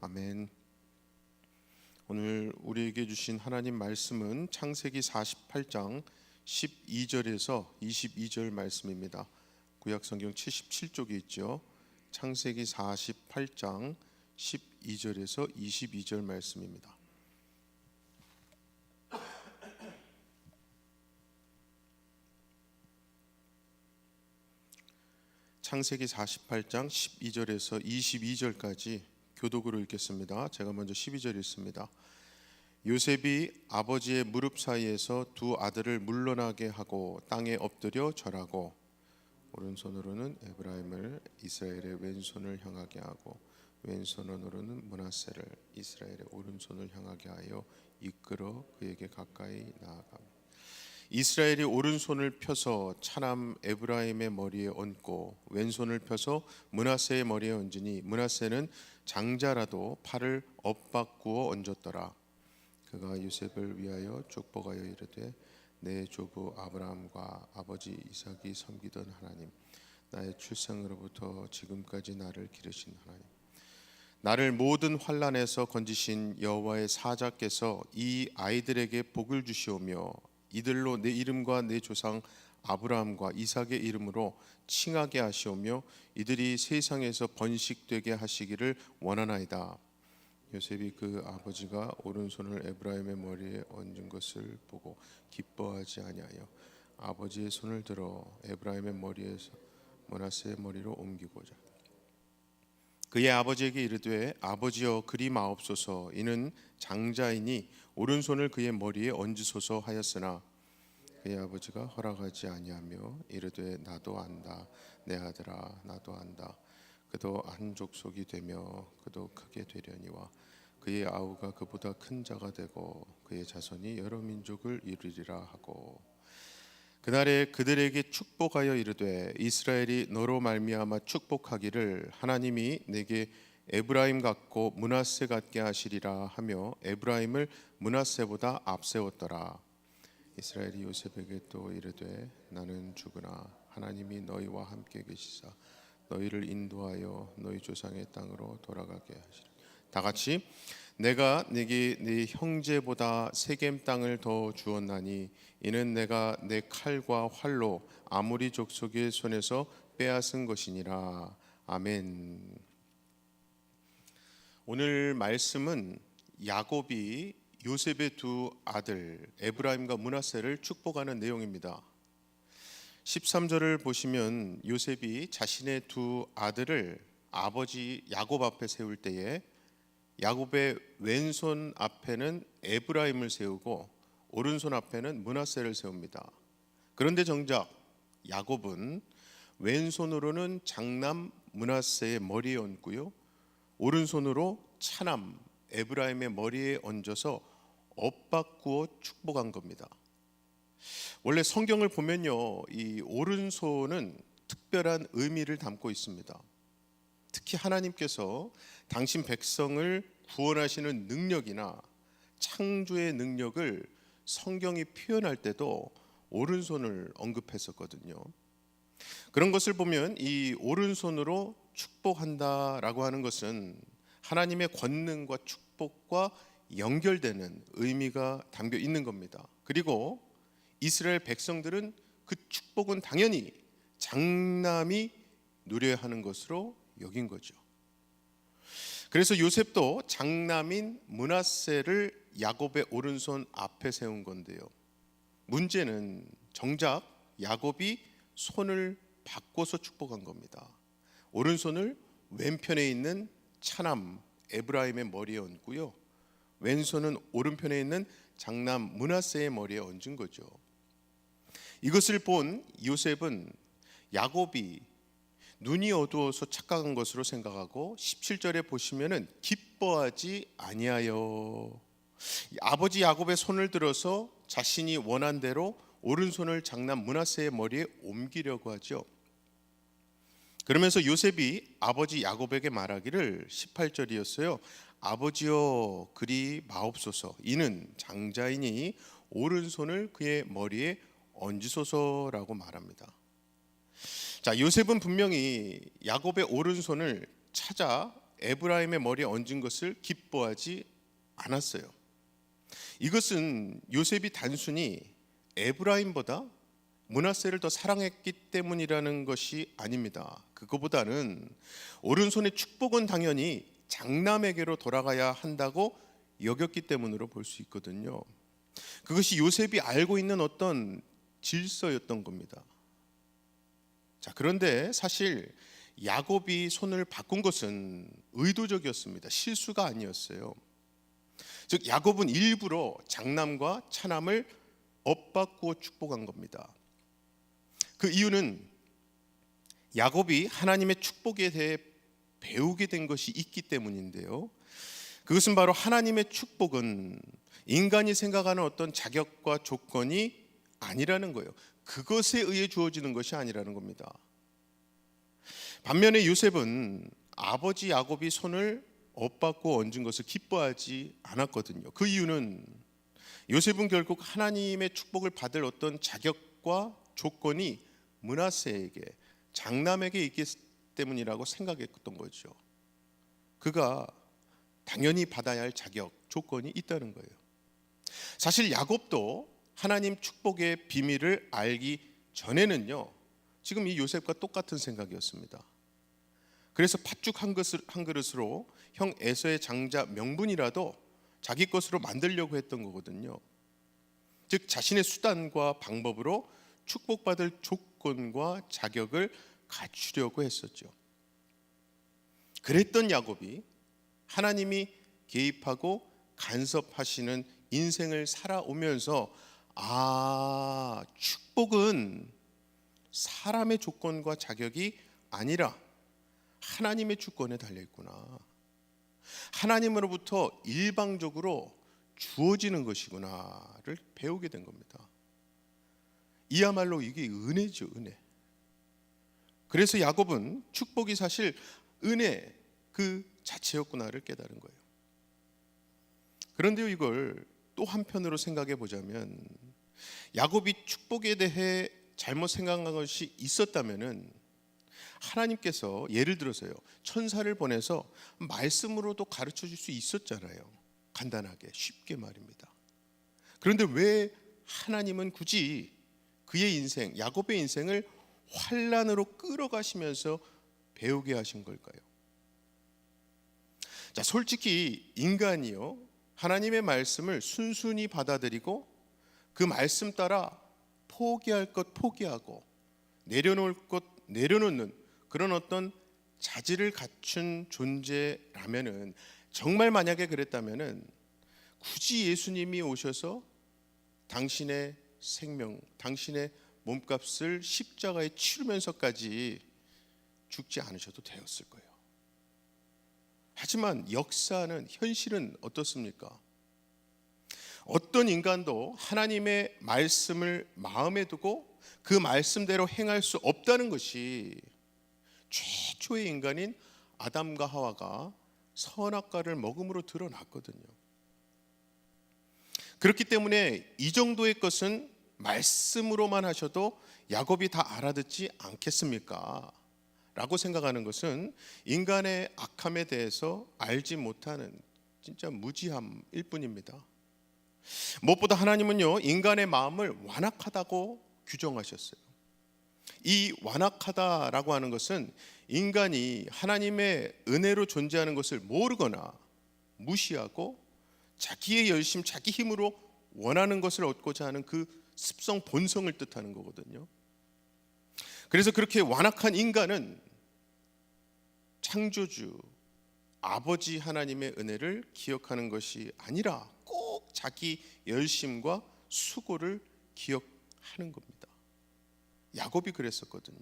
아멘. 오늘 우리에게 주신 하나님 말씀은 창세기 48장 12절에서 22절 말씀입니다. 구약성경 77쪽에 있죠. 창세기 48장 12절에서 22절 말씀입니다. 창세기 48장 12절에서 22절까지 교독으로 읽겠습니다. 제가 먼저 12절 읽습니다. 요셉이 아버지의 무릎 사이에서 두 아들을 물러나게 하고 땅에 엎드려 절하고 오른손으로는 에브라임을 이스라엘의 왼손을 향하게 하고 왼손으로는 므낫세를 이스라엘의 오른손을 향하게 하여 이끌어 그에게 가까이 나아가며 이스라엘이 오른손을 펴서 차남 에브라임의 머리에 얹고 왼손을 펴서 므낫세의 머리에 얹으니 므낫세는 장자라도 팔을 엇바꾸어 얹었더라. 그가 요셉을 위하여 축복하여 이르되 내 조부 아브라함과 아버지 이삭이 섬기던 하나님, 나의 출생으로부터 지금까지 나를 기르신 하나님, 나를 모든 환난에서 건지신 여호와의 사자께서 이 아이들에게 복을 주시오며 이들로 내 이름과 내 조상 아브라함과 이삭의 이름으로 칭하게 하시오며 이들이 세상에서 번식되게 하시기를 원하나이다. 요셉이 그 아버지가 오른손을 에브라임의 머리에 얹은 것을 보고 기뻐하지 아니하여 아버지의 손을 들어 에브라임의 머리에서 므낫세의 머리로 옮기고자 그의 아버지에게 이르되 아버지여 그리 마옵소서. 이는 장자이니 오른손을 그의 머리에 얹으소서 하였으나 그의 아버지가 허락하지 아니하며 이르되 나도 안다 내 아들아 나도 안다. 그도 한 족속이 되며 그도 크게 되려니와 그의 아우가 그보다 큰 자가 되고 그의 자손이 여러 민족을 이루리라 하고 그날에 그들에게 축복하여 이르되 이스라엘이 너로 말미암아 축복하기를 하나님이 내게 에브라임 같고 므낫세 같게 하시리라 하며 에브라임을 므낫세보다 앞세웠더라. 이스라엘이 요셉에게 또 이르되 나는 죽으나 하나님이 너희와 함께 계시사 너희를 인도하여 너희 조상의 땅으로 돌아가게 하시리라. 다 같이 내가 네게 네 형제보다 세겜 땅을 더 주었나니 이는 내가 내 칼과 활로 아모리 족속의 손에서 빼앗은 것이니라. 아멘. 오늘 말씀은 야곱이 요셉의 두 아들 에브라임과 므낫세를 축복하는 내용입니다. 13절을 보시면 요셉이 자신의 두 아들을 아버지 야곱 앞에 세울 때에 야곱의 왼손 앞에는 에브라임을 세우고 오른손 앞에는 므낫세를 세웁니다. 그런데 정작 야곱은 왼손으로는 장남 므낫세의 머리에 얹고요, 오른손으로 차남 에브라임의 머리에 얹어서 엇바꾸어 축복한 겁니다. 원래 성경을 보면요, 이 오른손은 특별한 의미를 담고 있습니다. 특히 하나님께서 당신 백성을 구원하시는 능력이나 창조의 능력을 성경이 표현할 때도 오른손을 언급했었거든요. 그런 것을 보면 이 오른손으로 축복한다라고 하는 것은 하나님의 권능과 축복과 연결되는 의미가 담겨 있는 겁니다. 그리고 이스라엘 백성들은 그 축복은 당연히 장남이 누려야 하는 것으로 여긴 거죠. 그래서 요셉도 장남인 므낫세를 야곱의 오른손 앞에 세운 건데요, 문제는 정작 야곱이 손을 바꿔서 축복한 겁니다. 오른손을 왼편에 있는 차남 에브라임의 머리에 얹고요, 왼손은 오른편에 있는 장남 므낫세의 머리에 얹은 거죠. 이것을 본 요셉은 야곱이 눈이 어두워서 착각한 것으로 생각하고 17절에 보시면은 기뻐하지 아니하여 아버지 야곱의 손을 들어서 자신이 원한 대로 오른손을 장남 므낫세의 머리에 옮기려고 하죠. 그러면서 요셉이 아버지 야곱에게 말하기를 18절이었어요. 아버지여 그리 마옵소서. 이는 장자이니 오른손을 그의 머리에 얹으소서라고 말합니다. 자, 요셉은 분명히 야곱의 오른손을 찾아 에브라임의 머리에 얹은 것을 기뻐하지 않았어요. 이것은 요셉이 단순히 에브라임보다 므낫세를 더 사랑했기 때문이라는 것이 아닙니다. 그거보다는 오른손의 축복은 당연히 장남에게로 돌아가야 한다고 여겼기 때문으로 볼 수 있거든요. 그것이 요셉이 알고 있는 어떤 질서였던 겁니다. 자, 그런데 사실 야곱이 손을 바꾼 것은 의도적이었습니다. 실수가 아니었어요. 즉 야곱은 일부러 장남과 차남을 엇바꾸어 축복한 겁니다. 그 이유는 야곱이 하나님의 축복에 대해 배우게 된 것이 있기 때문인데요. 그것은 바로 하나님의 축복은 인간이 생각하는 어떤 자격과 조건이 아니라는 거예요. 그것에 의해 주어지는 것이 아니라는 겁니다. 반면에 요셉은 아버지 야곱이 손을 엇바꾸어 얹은 것을 기뻐하지 않았거든요. 그 이유는 요셉은 결국 하나님의 축복을 받을 어떤 자격과 조건이 므낫세에게, 장남에게 있기 때문이라고 생각했던 거죠. 그가 당연히 받아야 할 자격, 조건이 있다는 거예요. 사실 야곱도 하나님 축복의 비밀을 알기 전에는요, 지금 이 요셉과 똑같은 생각이었습니다. 그래서 팥죽 한 그릇으로 형 에서의 장자 명분이라도 자기 것으로 만들려고 했던 거거든요. 즉 자신의 수단과 방법으로 축복받을 조건과 자격을 갖추려고 했었죠. 그랬던 야곱이 하나님이 개입하고 간섭하시는 인생을 살아오면서 축복은 사람의 조건과 자격이 아니라 하나님의 주권에 달려있구나, 하나님으로부터 일방적으로 주어지는 것이구나를 배우게 된 겁니다. 이야말로 이게 은혜죠, 은혜. 그래서 야곱은 축복이 사실 은혜 그 자체였구나를 깨달은 거예요. 그런데요, 이걸 또 한편으로 생각해 보자면 야곱이 축복에 대해 잘못 생각한 것이 있었다면은 하나님께서 예를 들어서요, 천사를 보내서 말씀으로도 가르쳐 줄 수 있었잖아요. 간단하게, 쉽게 말입니다. 그런데 왜 하나님은 굳이 그의 인생, 야곱의 인생을 환난으로 끌어가시면서 배우게 하신 걸까요? 자, 솔직히 인간이요, 하나님의 말씀을 순순히 받아들이고 그 말씀 따라 포기할 것 포기하고 내려놓을 것 내려놓는 그런 어떤 자질을 갖춘 존재라면은, 정말 만약에 그랬다면은 굳이 예수님이 오셔서 당신의 생명, 당신의 몸값을 십자가에 치르면서까지 죽지 않으셔도 되었을 거예요. 하지만 역사는, 현실은 어떻습니까? 어떤 인간도 하나님의 말씀을 마음에 두고 그 말씀대로 행할 수 없다는 것이 최초의 인간인 아담과 하와가 선악과를 먹음으로 드러났거든요. 그렇기 때문에 이 정도의 것은 말씀으로만 하셔도 야곱이 다 알아듣지 않겠습니까? 라고 생각하는 것은 인간의 악함에 대해서 알지 못하는 진짜 무지함일 뿐입니다. 무엇보다 하나님은요, 인간의 마음을 완악하다고 규정하셨어요. 이 완악하다라고 하는 것은 인간이 하나님의 은혜로 존재하는 것을 모르거나 무시하고 자기의 열심, 자기 힘으로 원하는 것을 얻고자 하는 그 습성, 본성을 뜻하는 거거든요. 그래서 그렇게 완악한 인간은 창조주 아버지 하나님의 은혜를 기억하는 것이 아니라 꼭 자기 열심과 수고를 기억하는 겁니다. 야곱이 그랬었거든요.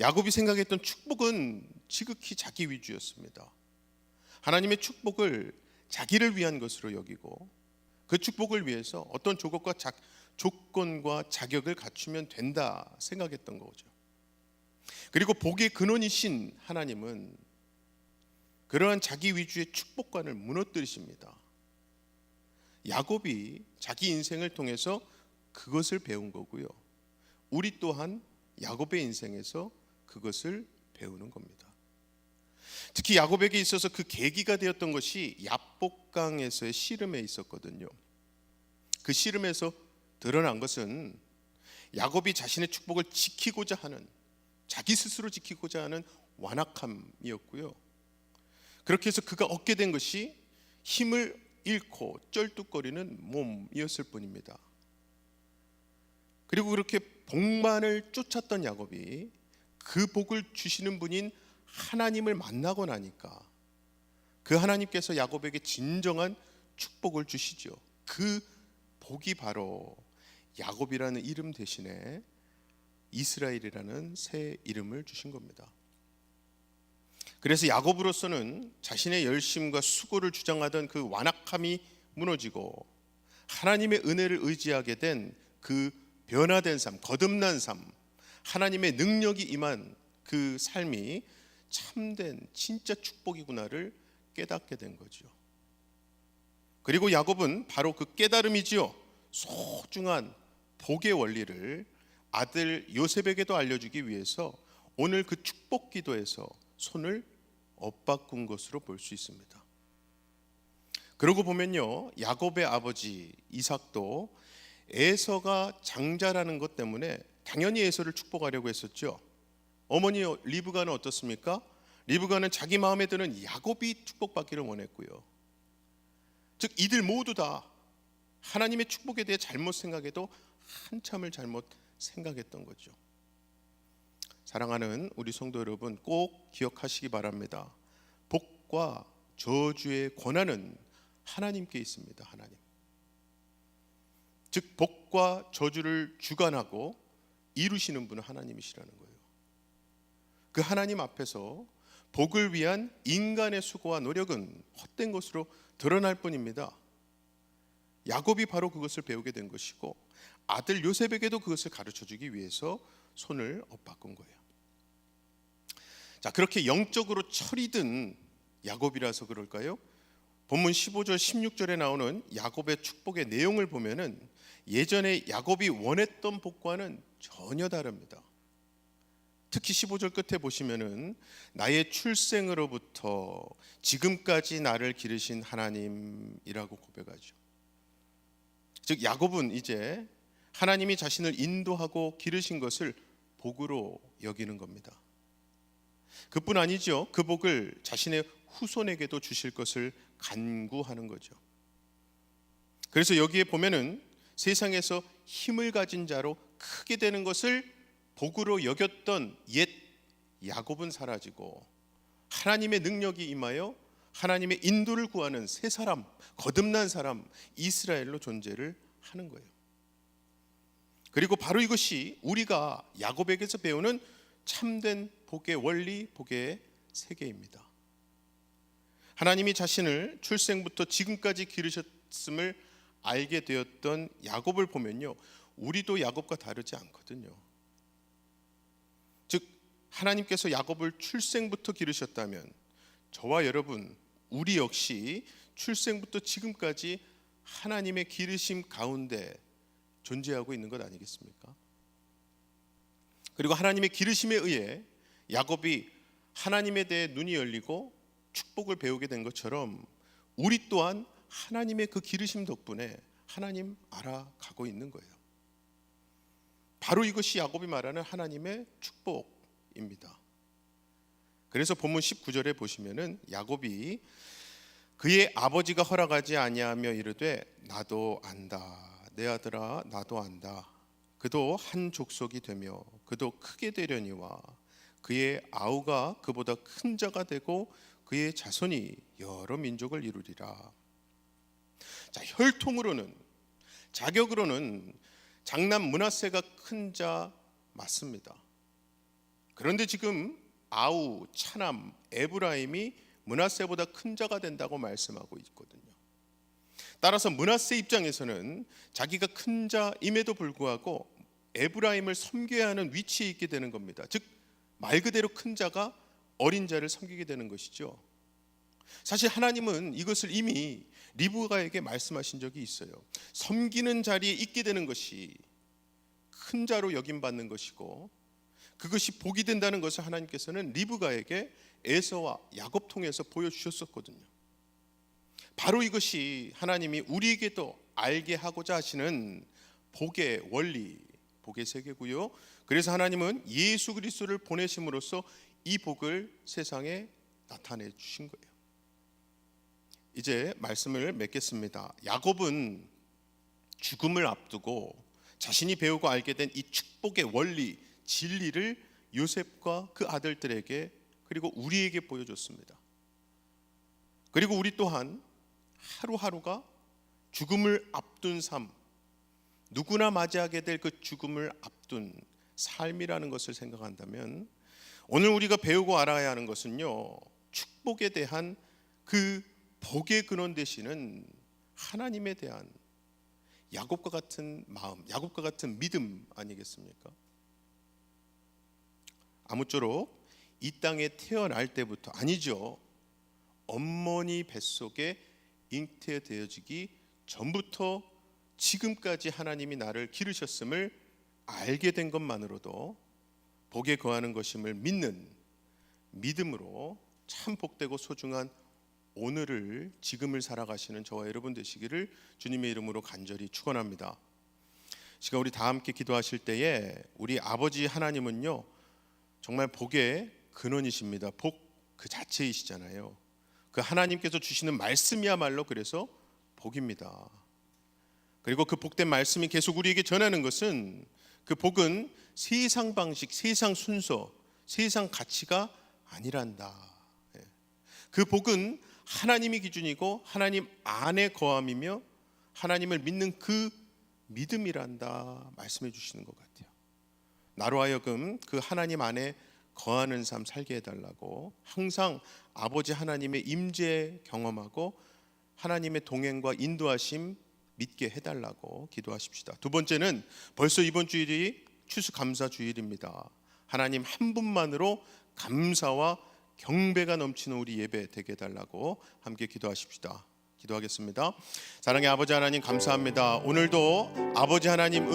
야곱이 생각했던 축복은 지극히 자기 위주였습니다. 하나님의 축복을 자기를 위한 것으로 여기고 그 축복을 위해서 어떤 조건과 자격을 갖추면 된다 생각했던 거죠. 그리고 복의 근원이신 하나님은 그러한 자기 위주의 축복관을 무너뜨리십니다. 야곱이 자기 인생을 통해서 그것을 배운 거고요, 우리 또한 야곱의 인생에서 그것을 배우는 겁니다. 특히 야곱에게 있어서 그 계기가 되었던 것이 야복강에서의 씨름에 있었거든요. 그 씨름에서 드러난 것은 야곱이 자신의 축복을 지키고자 하는, 자기 스스로 지키고자 하는 완악함이었고요. 그렇게 해서 그가 얻게 된 것이 힘을 잃고 쩔뚝거리는 몸이었을 뿐입니다. 그리고 그렇게 복만을 쫓았던 야곱이 그 복을 주시는 분인 하나님을 만나고 나니까 그 하나님께서 야곱에게 진정한 축복을 주시죠. 그 복이 바로 야곱이라는 이름 대신에 이스라엘이라는 새 이름을 주신 겁니다. 그래서 야곱으로서는 자신의 열심과 수고를 주장하던 그 완악함이 무너지고 하나님의 은혜를 의지하게 된 그 변화된 삶, 거듭난 삶, 하나님의 능력이 임한 그 삶이 참된 진짜 축복이구나를 깨닫게 된 거죠. 그리고 야곱은 바로 그 깨달음이지요, 소중한 복의 원리를 아들 요셉에게도 알려주기 위해서 오늘 그 축복 기도에서 손을 엇바꾼 것으로 볼 수 있습니다. 그러고 보면요, 야곱의 아버지 이삭도 에서가 장자라는 것 때문에 당연히 에서를 축복하려고 했었죠. 어머니 리브가는 어떻습니까? 리브가는 자기 마음에 드는 야곱이 축복받기를 원했고요. 즉 이들 모두 다 하나님의 축복에 대해 잘못 생각해도 한참을 잘못 생각했던 거죠. 사랑하는 우리 성도 여러분, 꼭 기억하시기 바랍니다. 복과 저주의 권한은 하나님께 있습니다. 하나님. 즉 복과 저주를 주관하고 이루시는 분은 하나님이시라는 거예요. 그 하나님 앞에서 복을 위한 인간의 수고와 노력은 헛된 것으로 드러날 뿐입니다. 야곱이 바로 그것을 배우게 된 것이고 아들 요셉에게도 그것을 가르쳐주기 위해서 손을 엇바꾼 거예요. 자, 그렇게 영적으로 철이 든 야곱이라서 그럴까요? 본문 15절 16절에 나오는 야곱의 축복의 내용을 보면은 예전에 야곱이 원했던 복과는 전혀 다릅니다. 특히 15절 끝에 보시면은 나의 출생으로부터 지금까지 나를 기르신 하나님이라고 고백하죠. 즉 야곱은 이제 하나님이 자신을 인도하고 기르신 것을 복으로 여기는 겁니다. 그뿐 아니죠. 그 복을 자신의 후손에게도 주실 것을 간구하는 거죠. 그래서 여기에 보면은 세상에서 힘을 가진 자로 크게 되는 것을 복으로 여겼던 옛 야곱은 사라지고 하나님의 능력이 임하여 하나님의 인도를 구하는 새 사람, 거듭난 사람 이스라엘로 존재를 하는 거예요. 그리고 바로 이것이 우리가 야곱에게서 배우는 참된 복의 원리, 복의 세계입니다. 하나님이 자신을 출생부터 지금까지 기르셨음을 알게 되었던 야곱을 보면요, 우리도 야곱과 다르지 않거든요. 즉 하나님께서 야곱을 출생부터 기르셨다면 저와 여러분, 우리 역시 출생부터 지금까지 하나님의 기르심 가운데 존재하고 있는 것 아니겠습니까? 그리고 하나님의 기르심에 의해 야곱이 하나님에 대해 눈이 열리고 축복을 배우게 된 것처럼 우리 또한 하나님의 그 기르심 덕분에 하나님 알아가고 있는 거예요. 바로 이것이 야곱이 말하는 하나님의 축복입니다. 그래서 본문 19절에 보시면은 야곱이 그의 아버지가 허락하지 아니하며 이르되 나도 안다, 내 아들아 나도 안다. 그도 한 족속이 되며 그도 크게 되려니와 그의 아우가 그보다 큰 자가 되고 그의 자손이 여러 민족을 이루리라. 자, 혈통으로는, 자격으로는 장남 므낫세가 큰 자 맞습니다. 그런데 지금 아우, 차남 에브라임이 므낫세보다 큰 자가 된다고 말씀하고 있거든요. 따라서 므낫세 입장에서는 자기가 큰 자임에도 불구하고 에브라임을 섬겨야 하는 위치에 있게 되는 겁니다. 즉 말 그대로 큰 자가 어린 자를 섬기게 되는 것이죠. 사실 하나님은 이것을 이미 리브가에게 말씀하신 적이 있어요. 섬기는 자리에 있게 되는 것이 큰 자로 여김받는 것이고 그것이 복이 된다는 것을 하나님께서는 리브가에게 에서와 야곱 통해서 보여주셨었거든요. 바로 이것이 하나님이 우리에게도 알게 하고자 하시는 복의 원리, 복의 세계고요. 그래서 하나님은 예수 그리스도를 보내심으로써 이 복을 세상에 나타내 주신 거예요. 이제 말씀을 맺겠습니다. 야곱은 죽음을 앞두고 자신이 배우고 알게 된 이 축복의 원리, 진리를 요셉과 그 아들들에게 그리고 우리에게 보여줬습니다. 그리고 우리 또한 하루하루가 죽음을 앞둔 삶, 누구나 맞이하게 될 그 죽음을 앞둔 삶이라는 것을 생각한다면 오늘 우리가 배우고 알아야 하는 것은요, 축복에 대한 그 복의 근원 되시는 하나님에 대한 야곱과 같은 마음, 야곱과 같은 믿음 아니겠습니까? 아무쪼록 이 땅에 태어날 때부터, 아니죠, 어머니 뱃속에 잉태되어지기 전부터 지금까지 하나님이 나를 기르셨음을 알게 된 것만으로도 복에 거하는 것임을 믿는 믿음으로 참 복되고 소중한 오늘을, 지금을 살아가시는 저와 여러분 되시기를 주님의 이름으로 간절히 축원합니다. 시간 우리 다 함께 기도하실 때에 우리 아버지 하나님은요, 정말 복의 근원이십니다. 복 그 자체이시잖아요. 그 하나님께서 주시는 말씀이야말로 그래서 복입니다. 그리고 그 복된 말씀이 계속 우리에게 전하는 것은, 그 복은 세상 방식, 세상 순서, 세상 가치가 아니란다. 그 복은 하나님이 기준이고 하나님 안에 거함이며 하나님을 믿는 그 믿음이란다 말씀해 주시는 것 같아요. 나로 하여금 그 하나님 안에 거하는 삶 살게 해달라고, 항상 아버지 하나님의 임재 경험하고 하나님의 동행과 인도하심 믿게 해달라고 기도하십시다. 두 번째는 벌써 이번 주일이 추수감사 주일입니다. 하나님 한 분만으로 감사와 경배가 넘치는 우리 예배 되게 해달라고 함께 기도하십시다. 기도하겠습니다. 사랑의 아버지 하나님, 감사합니다. 오늘도 아버지 하나님 은혜